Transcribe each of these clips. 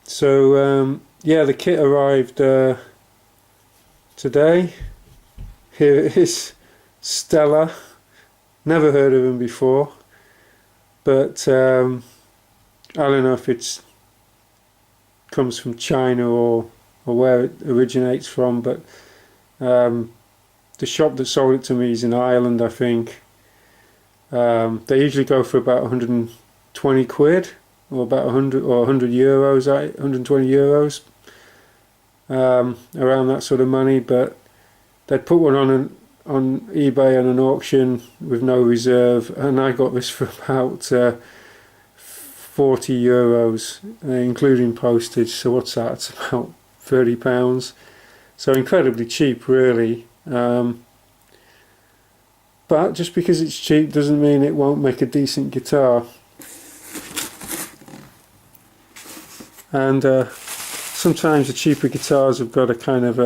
So yeah, the kit arrived today. Here it is, Stellah. Never heard of him before, but I don't know if it's comes from China or where it originates from, but the shop that sold it to me is in Ireland, I think. They usually go for about 120 quid, or about 100 or 100 euros, 120 euros, around that sort of money. But they'd put one on eBay on an auction with no reserve, and I got this for about 40 euros, including postage. So what's that? It's about £30. So incredibly cheap, really. But just because it's cheap doesn't mean it won't make a decent guitar. And sometimes the cheaper guitars have got a kind of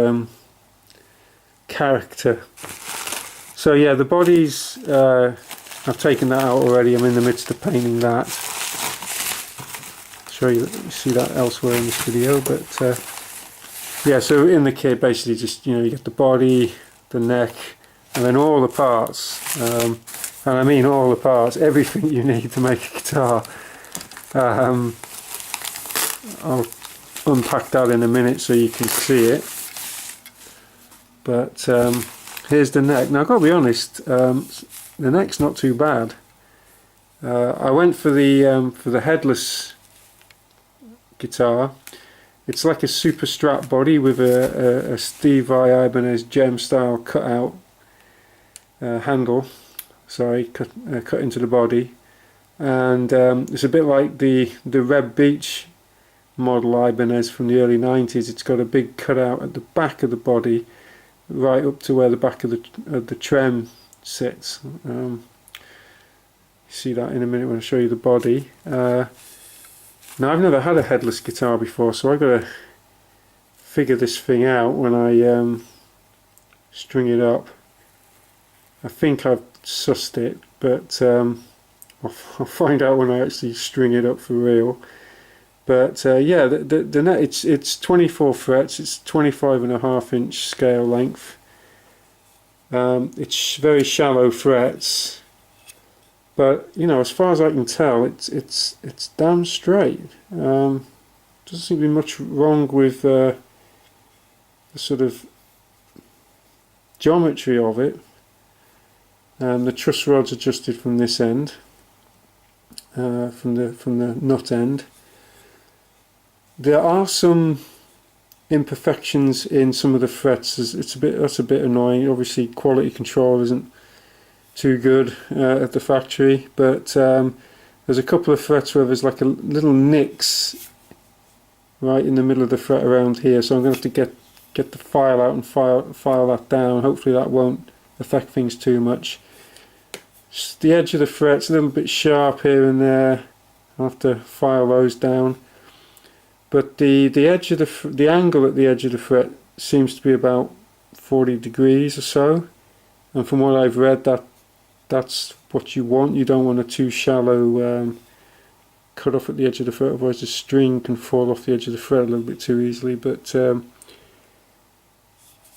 character. So yeah, the bodies, I've taken that out already. I'm in the midst of painting that. I'll show you see that elsewhere in this video, but yeah, so in the kit basically just, you get the body, the neck, and then all the parts, and I mean all the parts, everything you need to make a guitar. I'll unpack that in a minute so you can see it. But here's the neck. Now I've got to be honest, the neck's not too bad. I went for the headless guitar. It's like a super strap body with a Steve Vai Ibanez gem style cutout handle. Sorry, cut into the body, and it's a bit like the Red Beach model Ibanez from the early 90s. It's got a big cutout at the back of the body, right up to where the back of the trem sits. See that in a minute when I show you the body. Now I've never had a headless guitar before, so I've got to figure this thing out when I string it up. I think I've sussed it, but I'll find out when I actually string it up for real. But yeah, the net, it's 24 frets, it's 25.5-inch scale length. It's very shallow frets. But as far as I can tell, it's damn straight. Doesn't seem to be much wrong with the sort of geometry of it. The truss rod's adjusted from this end, from the nut end. There are some imperfections in some of the frets. That's a bit annoying. Obviously, quality control isn't too good at the factory, but there's a couple of frets where there's like a little nicks right in the middle of the fret around here, so I'm going to have to get the file out and file that down. Hopefully that won't affect things too much. Just the edge of the fret's a little bit sharp here and there. I'll have to file those down, but the edge of the angle at the edge of the fret seems to be about 40 degrees or so, and from what I've read, that's what you want. You don't want a too shallow cut off at the edge of the fret, otherwise the string can fall off the edge of the fret a little bit too easily. But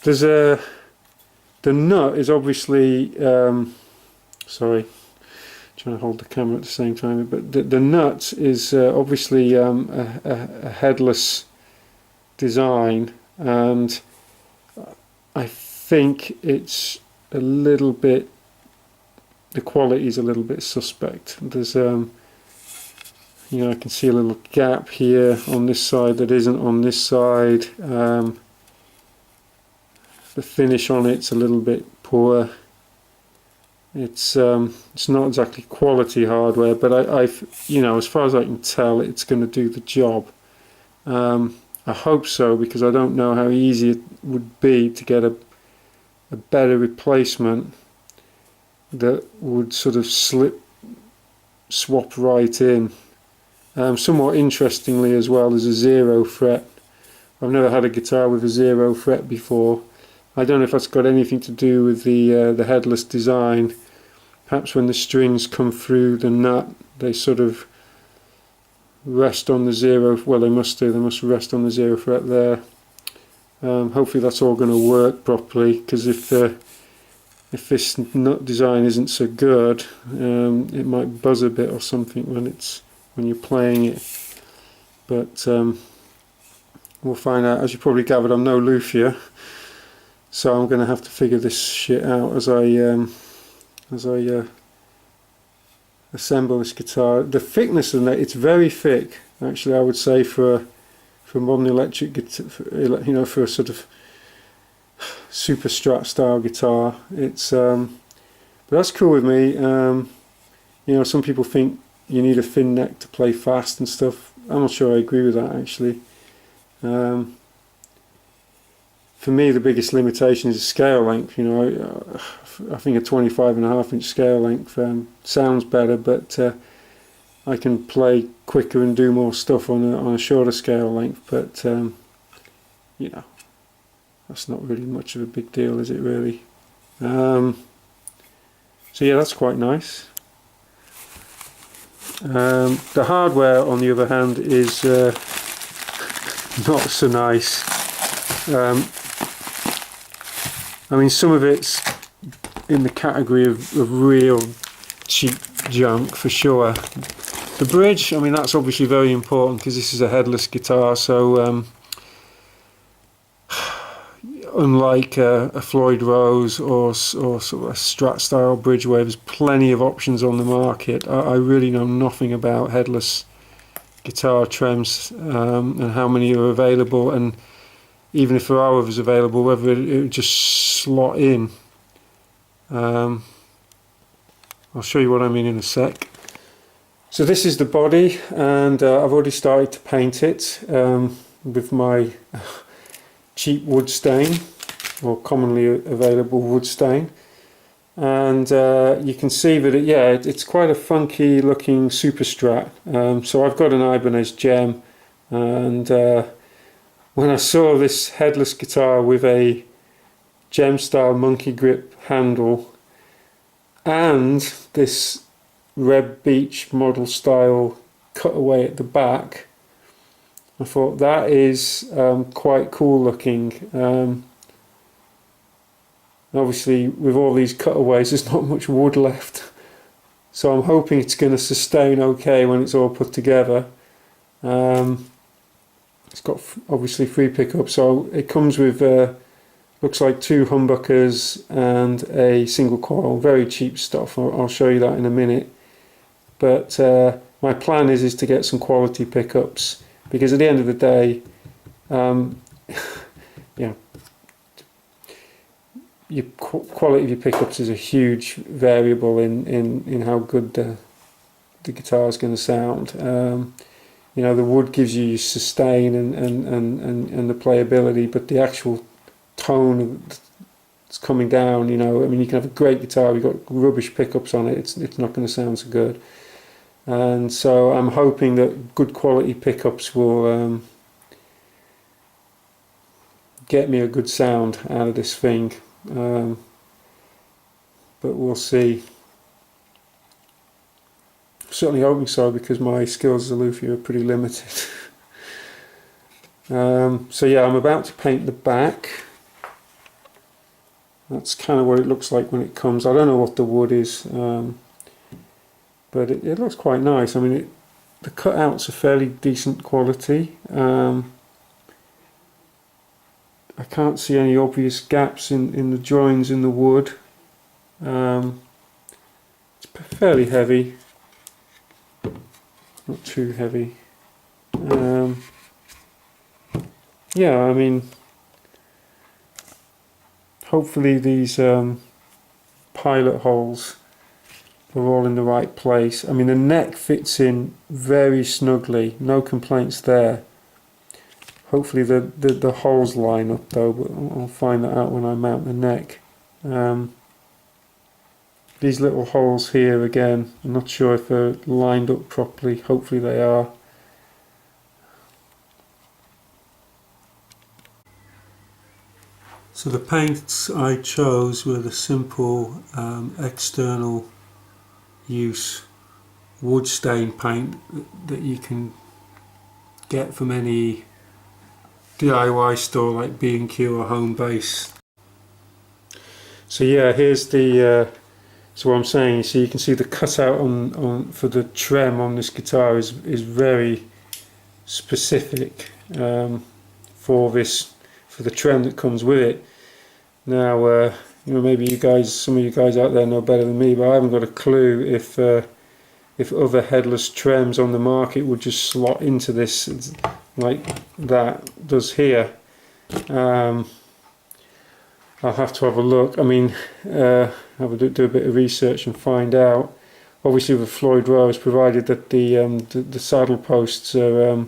there's the nut is obviously sorry, trying to hold the camera at the same time, but the nut is obviously a headless design, and I think it's a little bit, the quality is a little bit suspect. There's I can see a little gap here on this side that isn't on this side. The finish on it's a little bit poor. It's not exactly quality hardware, but I've as far as I can tell, it's going to do the job. I hope so, because I don't know how easy it would be to get a better replacement that would sort of swap right in. Somewhat interestingly as well, there's a 0 fret. I've never had a guitar with a 0 fret before. I don't know if that's got anything to do with the headless design. Perhaps when the strings come through the nut, they sort of rest on the 0, well they must do, they must rest on the 0 fret there. Hopefully that's all going to work properly, because if this nut design isn't so good, it might buzz a bit or something when you're playing it. But we'll find out. As you probably gathered, I'm no luthier, so I'm going to have to figure this shit out as I assemble this guitar. The thickness of it, it's very thick actually, I would say, for modern electric guitar, you know, for a sort of super Strat style guitar. It's but that's cool with me. You know, some people think you need a thin neck to play fast and stuff. I'm not sure I agree with that actually. For me, the biggest limitation is scale length. You know, I think a 25.5-inch scale length sounds better, but I can play quicker and do more stuff on a shorter scale length. But you know, that's not really much of a big deal, is it really? So yeah, that's quite nice. The hardware, on the other hand, is not so nice. I mean, some of it's in the category of real cheap junk for sure. The bridge, I mean, that's obviously very important because this is a headless guitar, so unlike a Floyd Rose or sort of a Strat style bridge where there's plenty of options on the market, I really know nothing about headless guitar trems and how many are available, and even if there are others available, whether it would just slot in. I'll show you what I mean in a sec. So this is the body, and I've already started to paint it with my cheap wood stain, or commonly available wood stain. And you can see that it's quite a funky looking super Strat. So I've got an Ibanez Gem, and when I saw this headless guitar with a Gem style monkey grip handle and this Red Beach model style cutaway at the back, I thought that is quite cool looking. Obviously with all these cutaways there's not much wood left, so I'm hoping it's going to sustain okay when it's all put together. It's got obviously 3 pickups, so it comes with looks like 2 humbuckers and a single coil. Very cheap stuff. I'll show you that in a minute. But my plan is to get some quality pickups, because at the end of the day, yeah, your quality of your pickups is a huge variable in how good the guitar is going to sound. You know, the wood gives you sustain and the playability, but the actual tone that's coming down, you know, I mean, you can have a great guitar, you've got rubbish pickups on it, it's not going to sound so good. And so I'm hoping that good quality pickups will get me a good sound out of this thing. But we'll see. Certainly hoping so, because my skills as a luthier are pretty limited. So yeah, I'm about to paint the back. That's kind of what it looks like when it comes. I don't know what the wood is, but it looks quite nice. I mean, the cutouts are fairly decent quality. I can't see any obvious gaps in the joins in the wood. It's fairly heavy. Not too heavy. Yeah, I mean, hopefully these pilot holes are all in the right place. I mean, the neck fits in very snugly, no complaints there. Hopefully the holes line up though, but I'll find that out when I mount the neck. These little holes here again, I'm not sure if they're lined up properly. Hopefully they are. So the paints I chose were the simple external use wood stain paint that you can get from any DIY store like B&Q or Home Base. So yeah, here's the so what I'm saying, so you can see the cutout on for the trem on this guitar is very specific for the trem that comes with it. Now you know, maybe some of you guys out there know better than me, but I haven't got a clue if other headless trems on the market would just slot into this like that does here. I'll have to have a look. I mean, do a bit of research and find out. Obviously, with Floyd Rose, provided that the saddle posts are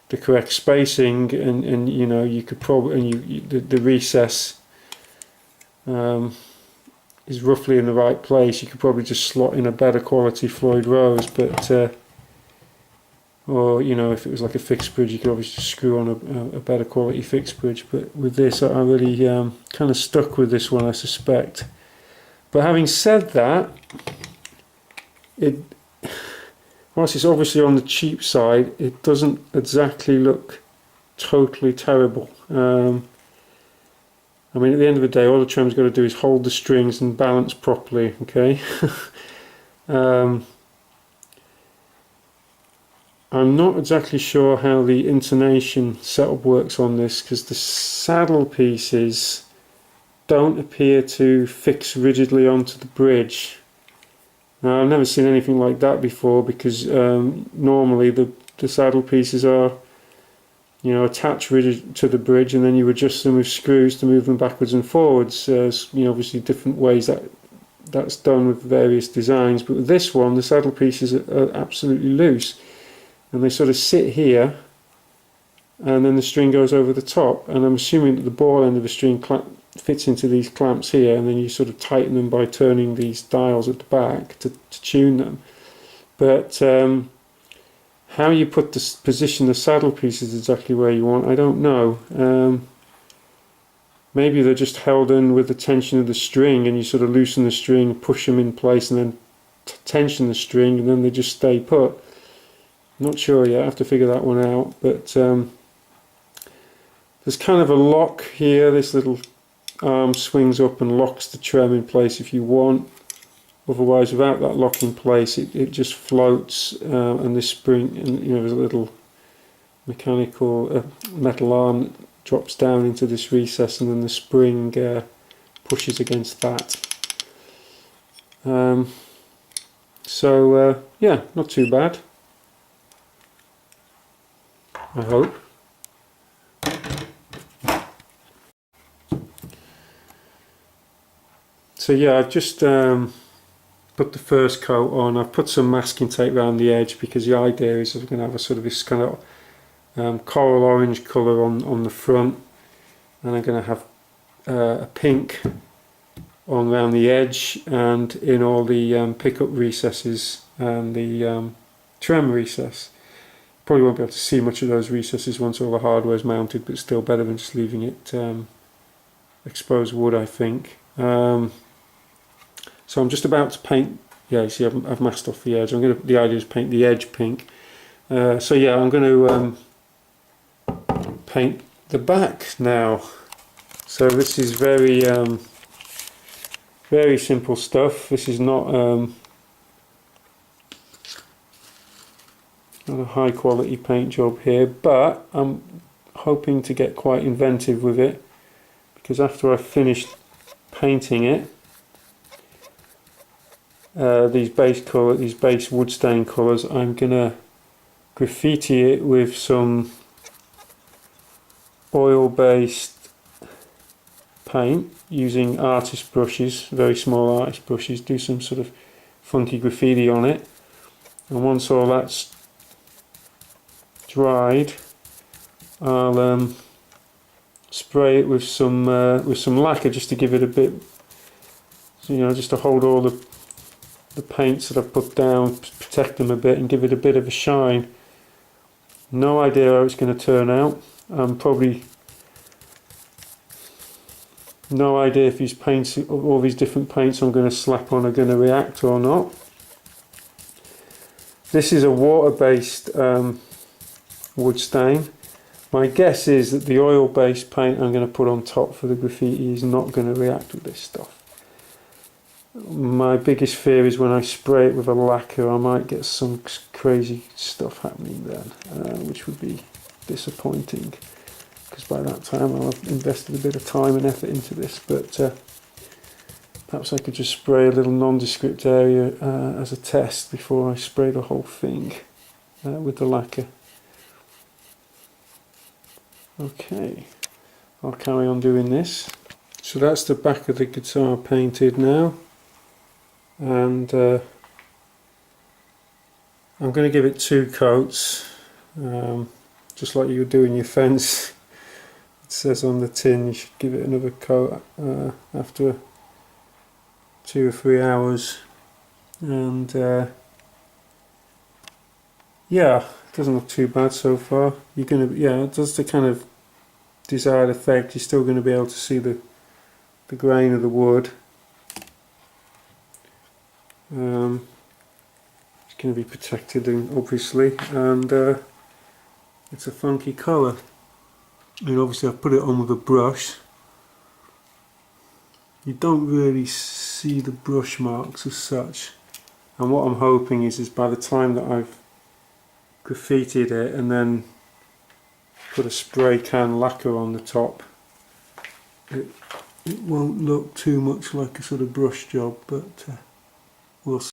the correct spacing, and you know, you could probably, and the recess is roughly in the right place, you could probably just slot in a better quality Floyd Rose, but or you know, if it was like a fixed bridge, you could obviously just screw on a better quality fixed bridge. But with this, I really kind of stuck with this one, I suspect. But having said that, whilst it's obviously on the cheap side, it doesn't exactly look totally terrible. I mean, at the end of the day, all the trem's got to do is hold the strings and balance properly, okay? I'm not exactly sure how the intonation setup works on this, because the saddle pieces don't appear to fix rigidly onto the bridge. Now, I've never seen anything like that before, because normally the saddle pieces are, you know, attached rigid to the bridge, and then you adjust them with screws to move them backwards and forwards. You know, obviously different ways that's done with various designs, but with this one, the saddle pieces are absolutely loose, and they sort of sit here, and then the string goes over the top, and I'm assuming that the ball end of the string fits into these clamps here, and then you sort of tighten them by turning these dials at the back to tune them. But how you position the saddle pieces exactly where you want, I don't know. Maybe they're just held in with the tension of the string, and you sort of loosen the string, push them in place, and then tension the string, and then they just stay put. Not sure yet, I have to figure that one out. But there's kind of a lock here. This little arm swings up and locks the trem in place if you want. Otherwise, without that lock in place, it just floats, and this spring, and you know, there's a little mechanical metal arm that drops down into this recess, and then the spring pushes against that. So yeah, not too bad, I hope. So yeah, I've just put the first coat on. I've put some masking tape around the edge, because the idea is I'm going to have a sort of this kind of coral orange colour on the front, and I'm going to have a pink on around the edge and in all the pickup recesses and the trem recess. Probably won't be able to see much of those recesses once all the hardware is mounted, but still better than just leaving it exposed wood, I think. So I'm just about to paint. Yeah, you see, I've masked off the edge. The idea is paint the edge pink. So yeah, I'm going to paint the back now. So this is very very simple stuff. This is not a high quality paint job here, but I'm hoping to get quite inventive with it, because after I've finished painting it, these base wood stain colours, I'm gonna graffiti it with some oil based paint using artist brushes, very small artist brushes. Do some sort of funky graffiti on it, and once all that's dried, I'll spray it with some lacquer, just to give it a bit, you know, just to hold all the paints that I've put down, protect them a bit and give it a bit of a shine. No idea how it's going to turn out. Probably no idea if these paints, all these different paints I'm going to slap on, are going to react or not. This is a water-based wood stain. My guess is that the oil-based paint I'm going to put on top for the graffiti is not going to react with this stuff. My biggest fear is when I spray it with a lacquer, I might get some crazy stuff happening then, which would be disappointing, because by that time I'll have invested a bit of time and effort into this. But perhaps I could just spray a little nondescript area as a test before I spray the whole thing with the lacquer. Okay, I'll carry on doing this. So that's the back of the guitar painted now, and I'm going to give it 2 coats, just like you would do in your fence. It says on the tin you should give it another coat after 2 or 3 hours, and yeah, it doesn't look too bad so far. You're going to, yeah, it does the kind of desired effect. You're still going to be able to see the grain of the wood. It's going to be protected, obviously, and it's a funky colour. And obviously I've put it on with a brush. You don't really see the brush marks as such, and what I'm hoping is by the time that I've graffitied it and then put a spray can lacquer on the top, it won't look too much like a sort of brush job, but we'll see.